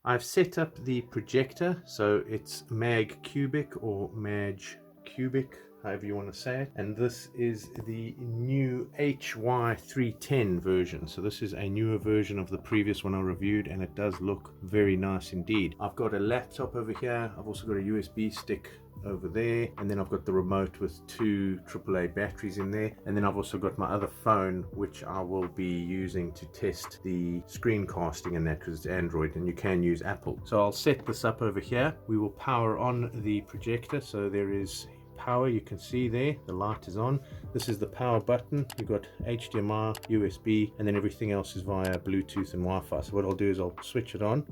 I've set up the projector, so it's Magcubic or Magcubic, however you want to say it, and this is the new HY310 version. So this is a newer version of the previous one I reviewed, and it does look very nice indeed. I've got a laptop over here, I've also got a USB stick over there, and then I've got the remote with two AAA batteries in there, and then I've also got my other phone which I will be using to test the screencasting and that, because it's Android and you can use Apple. So I'll set this up over here. We will power on the projector, so there is power, you can see there the light is on. This is the power button. You've got HDMI, USB, and then everything else is via Bluetooth and Wi-Fi. So what I'll do is I'll switch it on.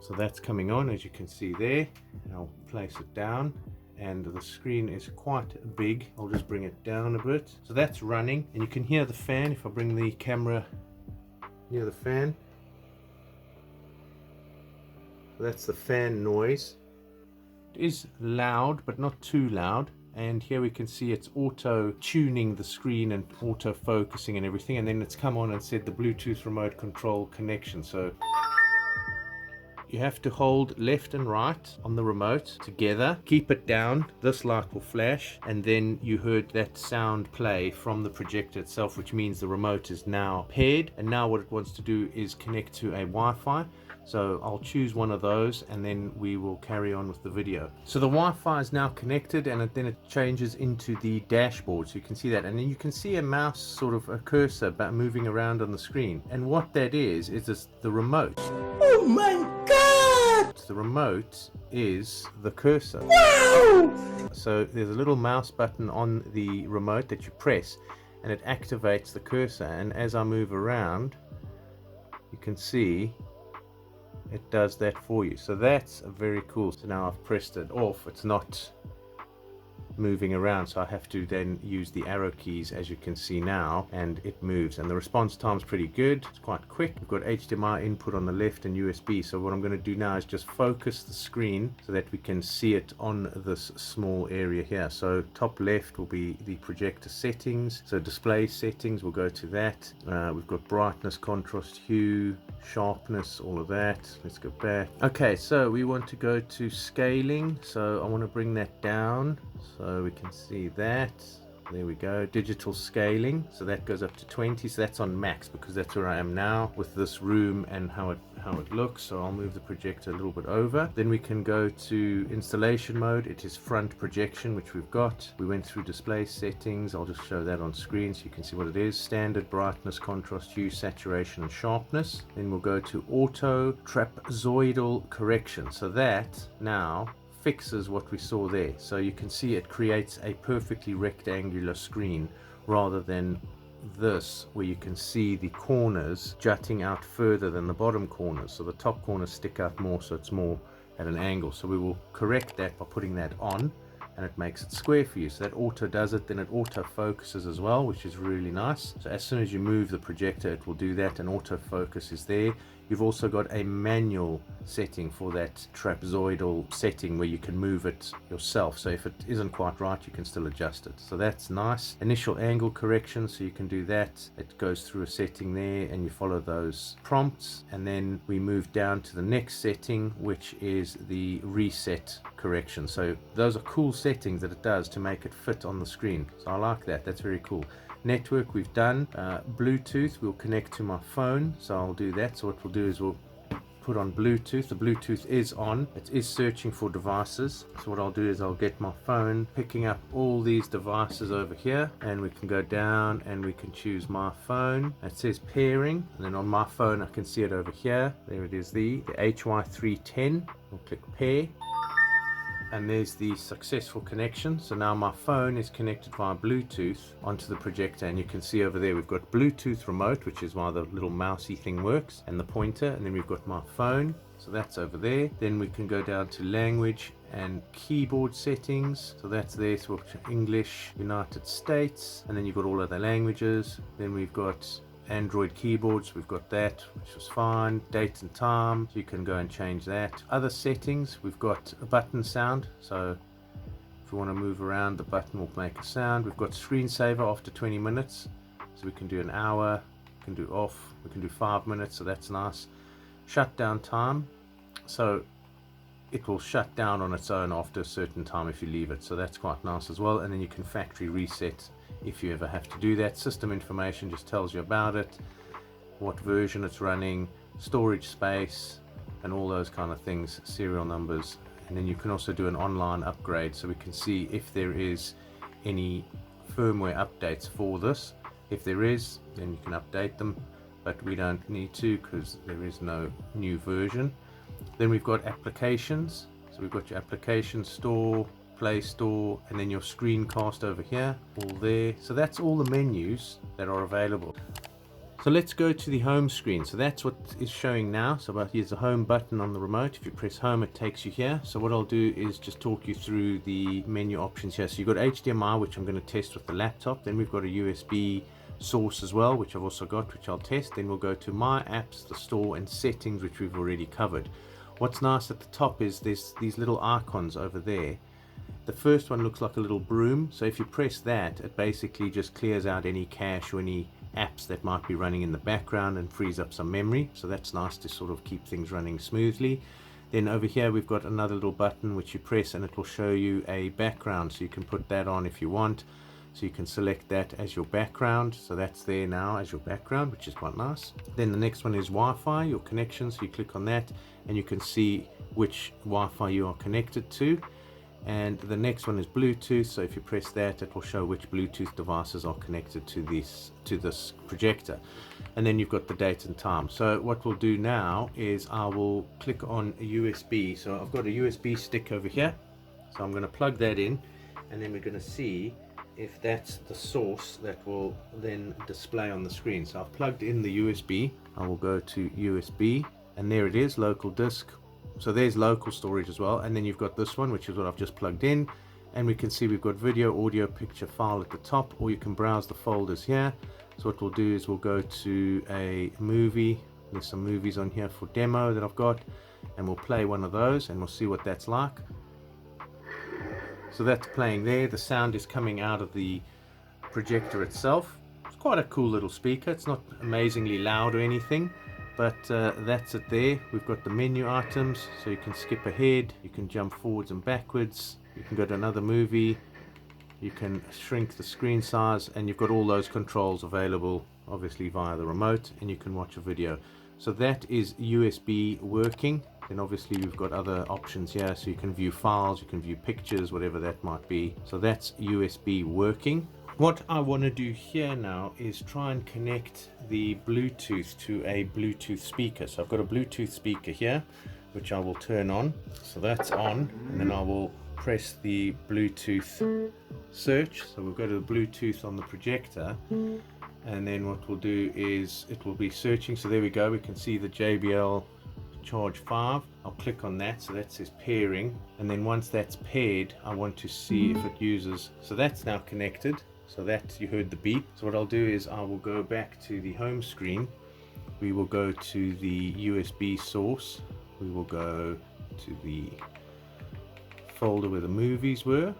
So that's coming on, as you can see there. I'll place it down, and the screen is quite big. I'll just bring it down a bit. So that's running, and you can hear the fan if I bring the camera near the fan. So that's the fan noise. It is loud, but not too loud. And here we can see it's auto tuning the screen and auto focusing and everything, and then it's come on and said the Bluetooth remote control connection. So you have to hold left and right on the remote together, keep it down, this light will flash, and then you heard that sound play from the projector itself, which means the remote is now paired, and now what it wants to do is connect to a Wi-Fi. So I'll choose one of those, and then we will carry on with the video. So the Wi-Fi is now connected, and then it changes into the dashboard, so you can see that, and then you can see a mouse, sort of a cursor moving around on the screen, and what that is this, the remote. Oh my god! The remote is the cursor. Wow! So there's a little mouse button on the remote that you press, and it activates the cursor, and as I move around you can see it does that for you. So that's very cool. So now I've pressed it off, it's not moving around, so I have to then use the arrow keys, as you can see now, and it moves, and the response time is pretty good. It's quite quick. We've got HDMI input on the left and USB. So what I'm going to do now is just focus the screen so that we can see it on this small area here. So top left will be the projector settings, so display settings, we'll go to that. We've got brightness, contrast, hue, sharpness, all of that. Let's go back. Okay, so we want to go to scaling, so I want to bring that down so we can see that. There we go, digital scaling, so that goes up to 20. So that's on max, because that's where I am now with this room and how it looks. So I'll move the projector a little bit over. Then we can go to installation mode. It is front projection, which we've got. We went through display settings. I'll just show that on screen so you can see what it is. Standard, brightness, contrast, hue, saturation, and sharpness. Then we'll go to auto trapezoidal correction. So that now fixes what we saw there. So you can see it creates a perfectly rectangular screen, rather than this where you can see the corners jutting out further than the bottom corners. So the top corners stick out more, so it's more at an angle. So we will correct that by putting that on, and it makes it square for you. So that auto does it. Then it auto focuses as well, which is really nice. So as soon as you move the projector, it will do that, and auto focus is there. You've also got a manual setting for that trapezoidal setting where you can move it yourself. So if it isn't quite right, you can still adjust it. So that's nice. Initial angle correction, so you can do that. It goes through a setting there, and you follow those prompts. And then we move down to the next setting, which is the reset correction. So those are cool settings that it does to make it fit on the screen. So I like that. That's very cool. Network we've done. Bluetooth we'll connect to my phone, so I'll do that. So what we'll do is we'll put on Bluetooth. The Bluetooth is on. It is searching for devices. So what I'll do is I'll get my phone, picking up all these devices over here, and we can go down and we can choose my phone. It says pairing, and then on my phone I can see it over here. There it is, the HY310. We'll click pair, and there's the successful connection. So now my phone is connected via Bluetooth onto the projector, and you can see over there we've got Bluetooth remote, which is why the little mousy thing works, and the pointer, and then we've got my phone, so that's over there. Then we can go down to language and keyboard settings, so that's there. So English, United States, and then you've got all other languages. Then we've got Android keyboards, we've got that, which was fine. Date and time, so you can go and change that. Other settings, we've got a button sound, so if we want to move around, the button will make a sound. We've got screensaver after 20 minutes, so we can do an hour, we can do off, we can do 5 minutes, so that's nice. Shutdown time, So it will shut down on its own after a certain time if you leave it, so that's quite nice as well. And then you can factory reset if you ever have to do that. System information just tells you about it, what version it's running, storage space, and all those kind of things, serial numbers. And then you can also do an online upgrade, so we can see if there is any firmware updates for this. If there is, then you can update them, but we don't need to because there is no new version. Then we've got applications, so we've got your application store, Play Store, and then your screencast over here, all there. So that's all the menus that are available. So let's go to the home screen. So that's what is showing now. So here's the home button on the remote. If you press home, it takes you here. So what I'll do is just talk you through the menu options here. So you've got HDMI, which I'm going to test with the laptop. Then we've got a USB source as well, which I've also got, which I'll test. Then we'll go to My Apps, the store, and Settings, which we've already covered. What's nice at the top is there's these little icons over there. The first one looks like a little broom, so if you press that, it basically just clears out any cache or any apps that might be running in the background and frees up some memory. So that's nice to sort of keep things running smoothly. Then over here we've got another little button which you press and it will show you a background, so you can put that on if you want. So you can select that as your background, so that's there now as your background, which is quite nice. Then the next one is Wi-Fi, your connection, so you click on that and you can see which Wi-Fi you are connected to. And the next one is Bluetooth, so if you press that, it will show which Bluetooth devices are connected to this projector. And then you've got the date and time. So what we'll do now is I will click on a USB. So I've got a USB stick over here, so I'm going to plug that in, and then we're going to see if that's the source that will then display on the screen. So I've plugged in the USB. I will go to USB, and there it is, local disk. So there's local storage as well, and then you've got this one, which is what I've just plugged in, and we can see we've got video, audio, picture, file at the top, or you can browse the folders here. So what we'll do is we'll go to a movie. There's some movies on here for demo that I've got, and we'll play one of those and we'll see what that's like. So that's playing there. The sound is coming out of the projector itself. It's quite a cool little speaker. It's not amazingly loud or anything, but that's it there. We've got the menu items, so you can skip ahead, you can jump forwards and backwards, you can go to another movie, you can shrink the screen size, and you've got all those controls available obviously via the remote, and you can watch a video. So that is USB working. Then obviously you've got other options here, so you can view files, you can view pictures, whatever that might be. So that's USB working. What I want to do here now is try and connect the Bluetooth to a Bluetooth speaker. So I've got a Bluetooth speaker here, which I will turn on. So that's on, and then I will press the Bluetooth search. So we'll go to the Bluetooth on the projector, and then what we'll do is it will be searching. So there we go, we can see the JBL Charge 5. I'll click on that, so that says pairing, and then once that's paired, I want to see if it uses. So that's now connected, so that you heard the beep. So what I'll do is I will go back to the home screen. We will go to the USB source, we will go to the folder where the movies were,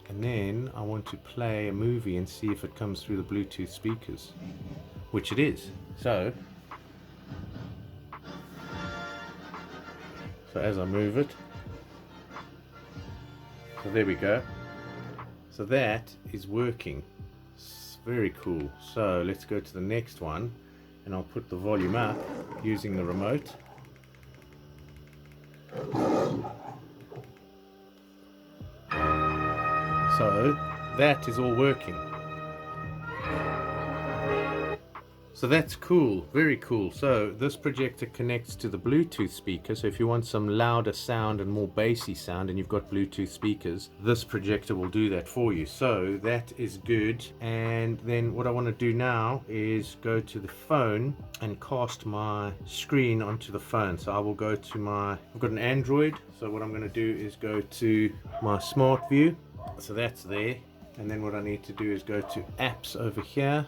and then I want to play a movie and see if it comes through the Bluetooth speakers, which it is. So as I move it, so there we go. So that is working. It's very cool. So let's go to the next one, and I'll put the volume up using the remote. So that is all working. So that's cool, very cool. So this projector connects to the Bluetooth speaker. So if you want some louder sound and more bassy sound and you've got Bluetooth speakers, this projector will do that for you. So that is good. And then what I want to do now is go to the phone and cast my screen onto the phone. So I will go to I've got an Android. So what I'm going to do is go to my smart view. So that's there. And then what I need to do is go to apps over here,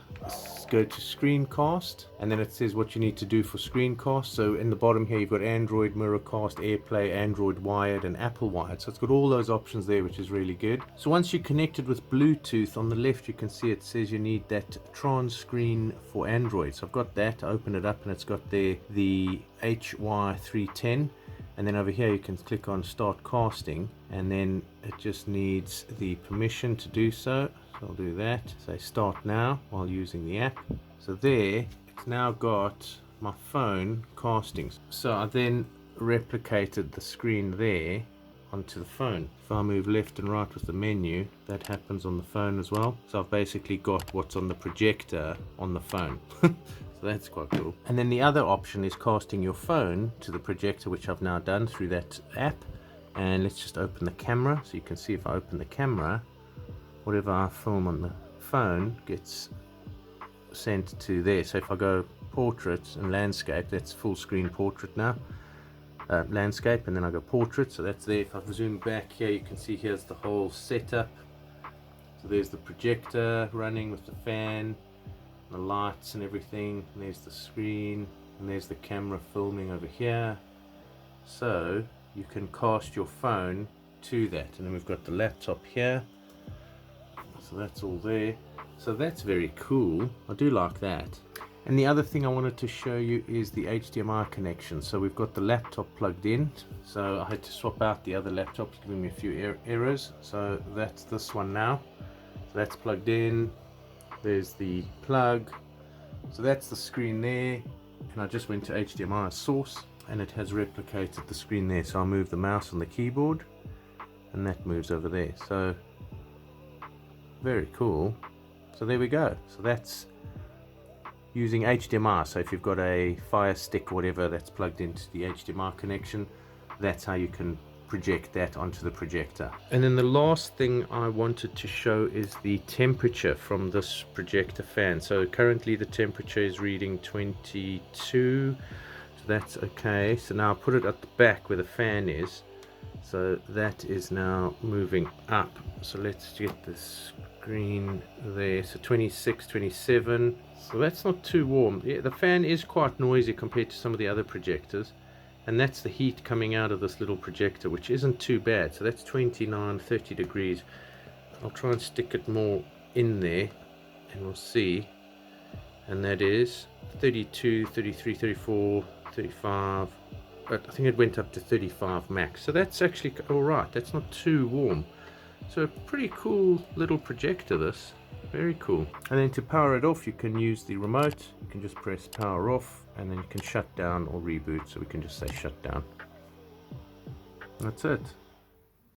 go to screencast, and then it says what you need to do for screencast. So in the bottom here you've got Android, Mirrorcast, AirPlay, Android Wired, and Apple Wired. So it's got all those options there, which is really good. So once you're connected with Bluetooth, on the left you can see it says you need that trans screen for Android. So I've got that, open it up, and it's got there the HY310. and then over here you can click on start casting, and then it just needs the permission to do so. So I'll do that, say start now while using the app. So there, it's now got my phone casting. So I then replicated the screen there onto the phone. If I move left and right with the menu, that happens on the phone as well. So I've basically got what's on the projector on the phone. So that's quite cool. And then the other option is casting your phone to the projector, which I've now done through that app. And let's just open the camera. So you can see if I open the camera, whatever I film on the phone gets sent to there. So if I go portrait and landscape, that's full screen portrait now. Landscape, and then I go portrait, so that's there. If I zoom back here, you can see here's the whole setup. So there's the projector running with the fan, the lights and everything, and there's the screen, and there's the camera filming over here. So you can cast your phone to that, and then we've got the laptop here, so that's all there. So that's very cool. I do like that. And the other thing I wanted to show you is the HDMI connection. So we've got the laptop plugged in, so I had to swap out the other laptop, giving me a few errors. So that's this one now, so that's plugged in. There's the plug, so that's the screen there, and I just went to HDMI source, and it has replicated the screen there. So I'll move the mouse on the keyboard, and that moves over there. So very cool. So there we go. So that's using HDMI. So if you've got a Fire Stick or whatever that's plugged into the HDMI connection, that's how you can project that onto the projector. And then the last thing I wanted to show is the temperature from this projector fan. So currently the temperature is reading 22, so that's okay. So now I'll put it at the back where the fan is, so that is now moving up. So let's get the screen there. So 26, 27, so that's not too warm. Yeah, the fan is quite noisy compared to some of the other projectors, and that's the heat coming out of this little projector, which isn't too bad. So that's 29, 30 degrees. I'll try and stick it more in there and we'll see, and that is 32, 33, 34, 35, but I think it went up to 35 max. So that's actually all right. That's not too warm. So a pretty cool little projector, this. Very cool. And then to power it off, you can use the remote. You can just press power off, and then you can shut down or reboot. So we can just say shut down. That's it.